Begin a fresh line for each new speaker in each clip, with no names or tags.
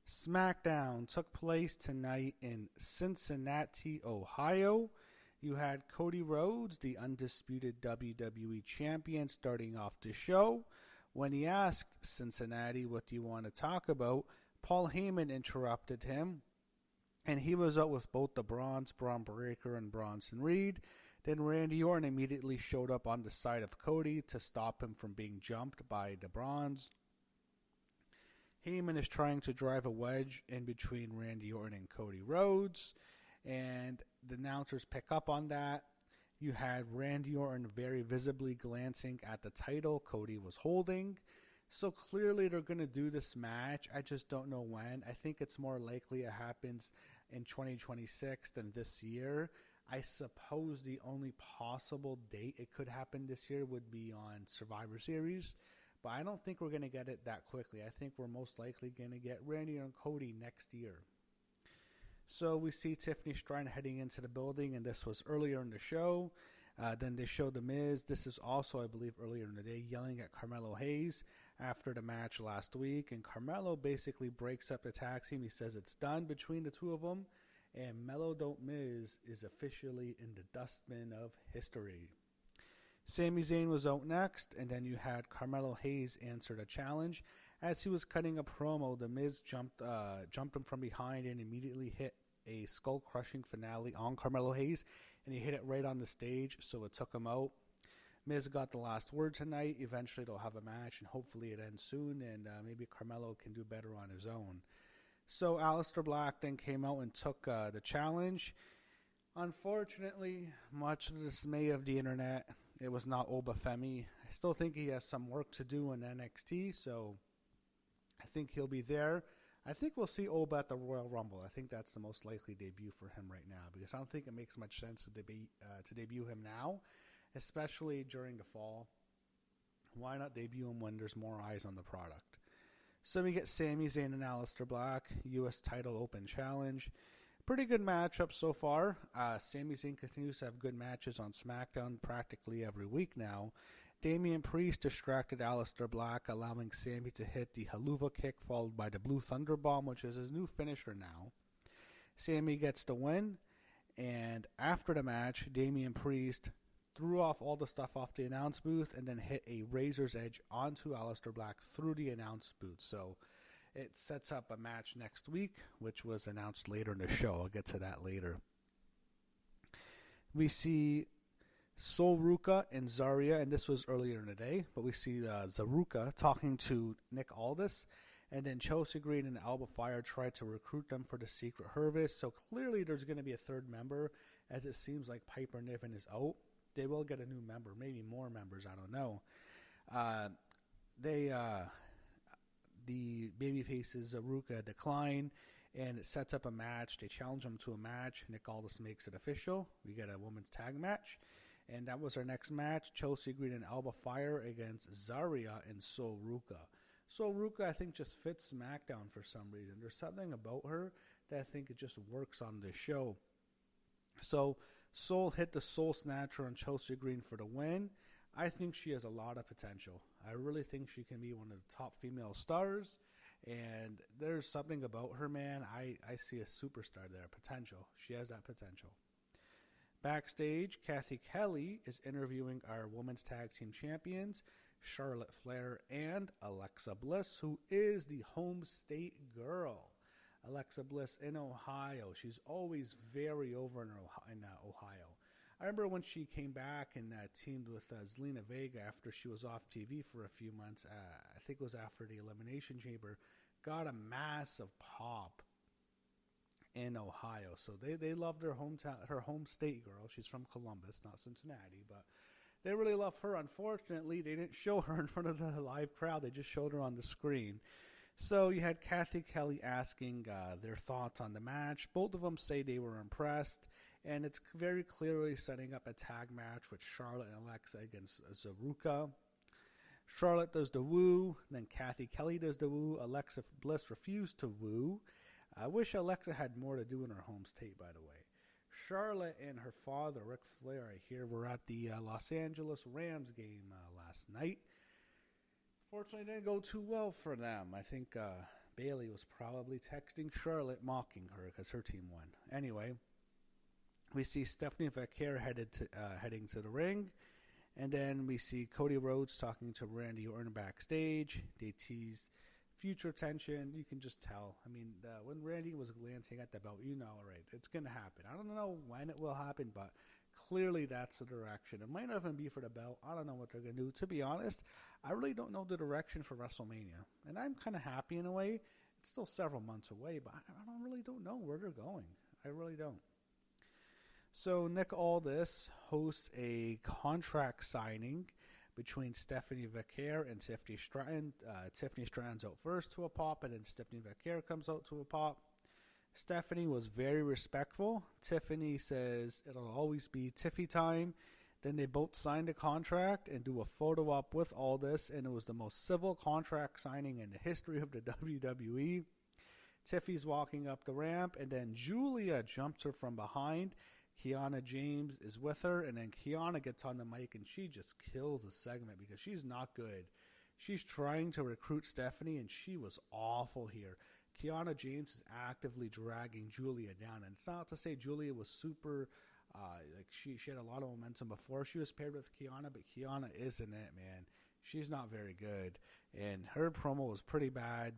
SmackDown took place tonight in Cincinnati, Ohio. You had Cody Rhodes, the undisputed WWE champion, starting off the show. When he asked Cincinnati, "What do you want to talk about?" Paul Heyman interrupted him, and he was out with both the Bronze, Braun Breaker, and Bronson Reed. Then Randy Orton immediately showed up on the side of Cody to stop him from being jumped by the Bronze. Heyman is trying to drive a wedge in between Randy Orton and Cody Rhodes, and the announcers pick up on that. You had Randy Orton very visibly glancing at the title Cody was holding. So clearly they're going to do this match. I just don't know when. I think it's more likely it happens in 2026 than this year. I suppose the only possible date it could happen this year would be on Survivor Series. But I don't think we're going to get it that quickly. I think we're most likely going to get Randy and Cody next year. So we see Tiffany Stratton heading into the building, and this was earlier in the show. Then they showed The Miz. This is also, I believe, earlier in the day, yelling at Carmelo Hayes after the match last week. And Carmelo basically breaks up the tag team. He says it's done between the two of them. And Melo Don't Miz is officially in the dustbin of history. Sami Zayn was out next, and then you had Carmelo Hayes answer the challenge. As he was cutting a promo, The Miz jumped him from behind and immediately hit a skull-crushing finale on Carmelo Hayes, and he hit it right on the stage, so it took him out. Miz got the last word tonight. Eventually they'll have a match, and hopefully it ends soon, and maybe Carmelo can do better on his own. So Aleister Black then came out and took the challenge. Unfortunately, much to the dismay of the internet, it was not Obafemi. I still think he has some work to do in NXT, so I think he'll be there. I think we'll see Oba at the Royal Rumble. I think that's the most likely debut for him right now, because I don't think it makes much sense to debut him now, especially during the fall. Why not debut him when there's more eyes on the product? So we get Sami Zayn and Aleister Black, U.S. title open challenge. Pretty good matchup so far. Sami Zayn continues to have good matches on SmackDown practically every week now. Damian Priest distracted Aleister Black, allowing Sami to hit the Haluva kick followed by the Blue Thunder Bomb, which is his new finisher now. Sami gets the win, and after the match, Damian Priest threw off all the stuff off the announce booth and then hit a razor's edge onto Aleister Black through the announce booth. So it sets up a match next week, which was announced later in the show. I'll get to that later. We see Sol Ruka and Zarya, and this was earlier in the day, but we see Zaruka talking to Nick Aldis, and then Chelsea Green and Alba Fire tried to recruit them for the Secret Service. So clearly there's going to be a third member, as it seems like Piper Niven is out. They will get a new member, maybe more members, I don't know. The babyfaces Zaruka decline, and it sets up a match. They challenge them to a match. Nick Aldis makes it official. We get a women's tag match. And that was our next match, Chelsea Green and Alba Fire against Zarya and Sol Ruka. Sol Ruka, I think, just fits SmackDown for some reason. There's something about her that I think it just works on this show. So Sol hit the Soul Snatcher on Chelsea Green for the win. I think she has a lot of potential. I really think she can be one of the top female stars. And there's something about her, man. I see a superstar there, potential. She has that potential. Backstage, Kathy Kelly is interviewing our women's tag team champions, Charlotte Flair and Alexa Bliss, who is the home state girl. Alexa Bliss in Ohio. She's always very over in Ohio. I remember when she came back and teamed with Zelina Vega after she was off TV for a few months. I think it was after the Elimination Chamber. Got a massive pop in Ohio. So they love her home state girl. She's from Columbus, not Cincinnati, but they really love her. Unfortunately, they didn't show her in front of the live crowd. They just showed her on the screen. So you had Kathy Kelly asking their thoughts on the match. Both of them say they were impressed, and it's very clearly setting up a tag match with Charlotte and Alexa against Zaruka. Charlotte does the woo, then Kathy Kelly does the woo. Alexa Bliss refused to woo. I wish Alexa had more to do in her home state, by the way. Charlotte and her father, Ric Flair, I hear, were at the Los Angeles Rams game last night. Fortunately, it didn't go too well for them. I think Bailey was probably texting Charlotte, mocking her because her team won. Anyway, we see Stephanie Vaquer heading to the ring. And then we see Cody Rhodes talking to Randy Orton backstage. They tease future tension. You can just tell. I mean, when Randy was glancing at the belt, you know, right, it's going to happen. I don't know when it will happen, but clearly that's the direction. It might not even be for the belt. I don't know what they're going to do. To be honest, I really don't know the direction for WrestleMania. And I'm kind of happy in a way. It's still several months away, but I really don't know where they're going. I really don't. So Nick Aldis hosts a contract signing between Stephanie Vaquer and Tiffany Stratton. Tiffany Stratton's out first to a pop, and then Stephanie Vaquer comes out to a pop. Stephanie was very respectful. Tiffany says it'll always be Tiffy time. Then they both signed a contract and do a photo op with Aldis, and it was the most civil contract signing in the history of the WWE. Tiffy's walking up the ramp, and then Julia jumps her from behind. Kiana James is with her, and then Kiana gets on the mic, and she just kills the segment because she's not good. She's trying to recruit Stephanie, and she was awful here. Kiana James is actively dragging Julia down, and it's not to say Julia was super, she had a lot of momentum before she was paired with Kiana, but Kiana isn't it, man. She's not very good, and her promo was pretty bad.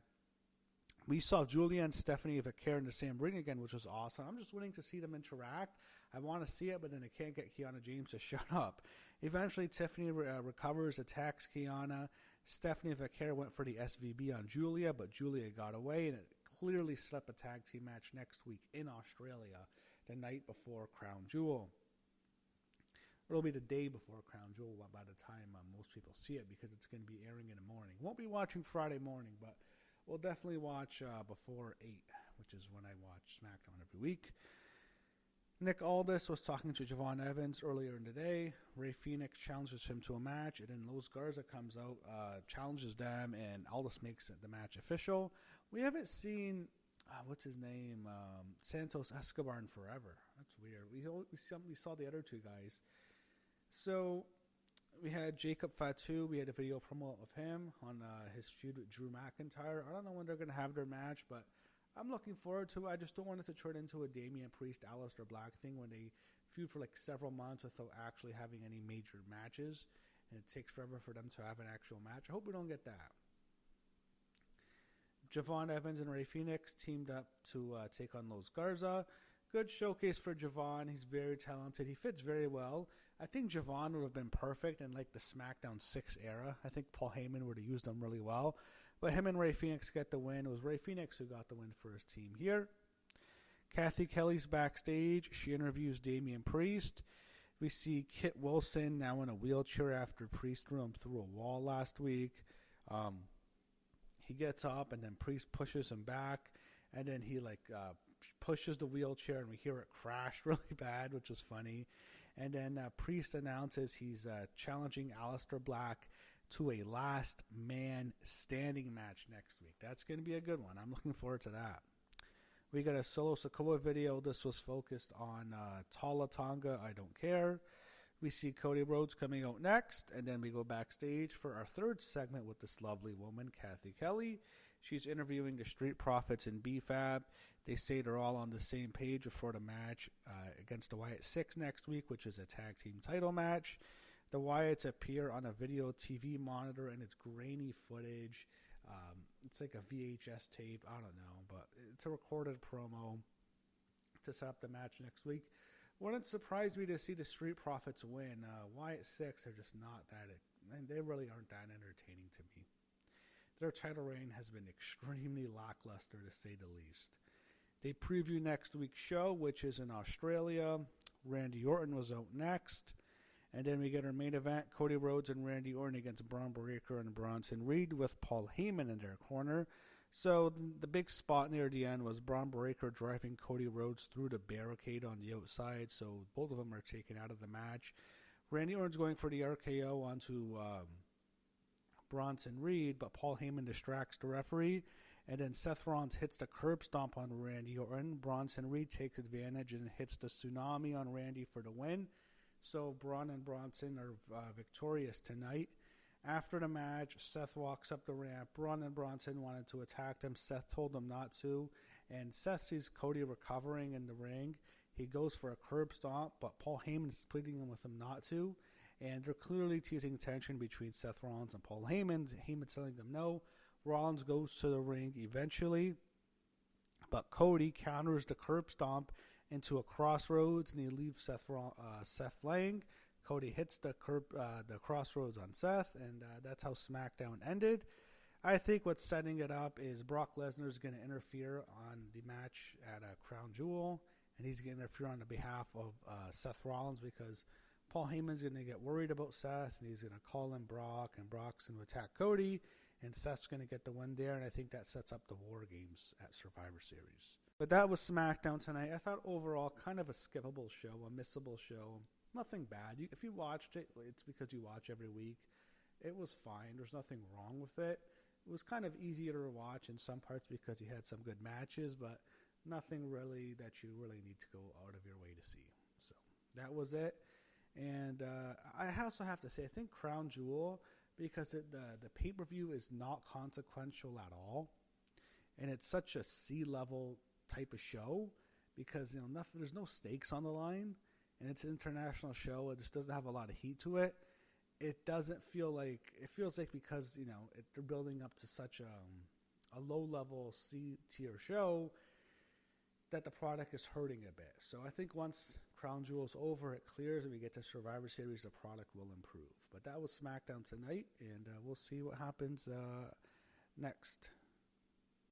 We saw Julia and Stephanie Vaquer in the same ring again, which was awesome. I'm just waiting to see them interact. I want to see it, but then I can't get Kiana James to shut up. Eventually, Tiffany recovers, attacks Kiana. Stephanie Vaquer went for the SVB on Julia, but Julia got away, and it clearly set up a tag team match next week in Australia, the night before Crown Jewel. It'll be the day before Crown Jewel by the time most people see it, because it's going to be airing in the morning. Won't be watching Friday morning, but we'll definitely watch before 8, which is when I watch SmackDown every week. Nick Aldis was talking to Javon Evans earlier in the day. Rey Fenix challenges him to a match, and then Los Garza comes out, challenges them, and Aldis makes the match official. We haven't seen, what's his name, Santos Escobar in forever. That's weird. We saw the other two guys. So we had Jacob Fatu. We had a video promo of him on his feud with Drew McIntyre. I don't know when they're going to have their match, but I'm looking forward to it. I just don't want it to turn into a Damian Priest, Aleister Black thing when they feud for like several months without actually having any major matches, and it takes forever for them to have an actual match. I hope we don't get that. Javon Evans and Rey Fenix teamed up to take on Los Garza. Good showcase for Javon. He's very talented. He fits very well. I think Javon would have been perfect in like the SmackDown 6 era. I think Paul Heyman would have used him really well. But him and Rey Fenix get the win. It was Rey Fenix who got the win for his team here. Kathy Kelly's backstage. She interviews Damian Priest. We see Kit Wilson now in a wheelchair after Priest threw him through a wall last week. He gets up, and then Priest pushes him back. And then he pushes the wheelchair, and we hear it crash really bad, which was funny. And then Priest announces he's challenging Aleister Black to a last man standing match next week. That's going to be a good one. I'm looking forward to that. We got a Solo Sikoa video. This was focused on Tala Tonga, I Don't Care. We see Cody Rhodes coming out next, and then we go backstage for our third segment with this lovely woman, Kathy Kelly. She's interviewing the Street Profits and B-Fab. They say they're all on the same page before the match against the Wyatt Six next week, which is a tag team title match. The Wyatts appear on a video TV monitor, and it's grainy footage. It's like a VHS tape. I don't know, but it's a recorded promo to set up the match next week. Wouldn't surprise me to see the Street Profits win. Wyatt Six are just not that, and they really aren't that entertaining to me. Their title reign has been extremely lackluster, to say the least. They preview next week's show, which is in Australia. Randy Orton was out next. And then we get our main event, Cody Rhodes and Randy Orton against Braun Breaker and Bronson Reed with Paul Heyman in their corner. So the big spot near the end was Braun Breaker driving Cody Rhodes through the barricade on the outside. So both of them are taken out of the match. Randy Orton's going for the RKO onto Bronson Reed, but Paul Heyman distracts the referee. And then Seth Rollins hits the curb stomp on Randy Orton. Bronson Reed takes advantage and hits the tsunami on Randy for the win. So Braun and Bronson are victorious tonight. After the match, Seth walks up the ramp. Braun and Bronson wanted to attack him. Seth told them not to. And Seth sees Cody recovering in the ring. He goes for a curb stomp, but Paul Heyman is pleading with him not to. And they're clearly teasing tension between Seth Rollins and Paul Heyman. Heyman's telling them no. Rollins goes to the ring eventually. But Cody counters the curb stomp into a crossroads, and he leaves Seth laying. Cody hits the crossroads on Seth, and that's how SmackDown ended. I think what's setting it up is Brock Lesnar is going to interfere on the match at Crown Jewel, and he's going to interfere on the behalf of Seth Rollins because Paul Heyman's going to get worried about Seth, and he's going to call in Brock, and Brock's going to attack Cody, and Seth's going to get the win there, and I think that sets up the War Games at Survivor Series. But that was SmackDown tonight. I thought overall kind of a skippable show, a missable show. Nothing bad. If you watched it, it's because you watch every week. It was fine. There's nothing wrong with it. It was kind of easier to watch in some parts because you had some good matches, but nothing really that you really need to go out of your way to see. So that was it. And I also have to say, I think Crown Jewel, because the pay-per-view is not consequential at all, and it's such a C-level type of show because there's no stakes on the line, and it's an international show. It just doesn't have a lot of heat to it. It doesn't feel like it feels like because they're building up to such a low-level C-tier show that the product is hurting a bit. So I think once Crown Jewel's over, it clears, and we get to Survivor Series, the product will improve. But that was SmackDown tonight, and we'll see what happens next.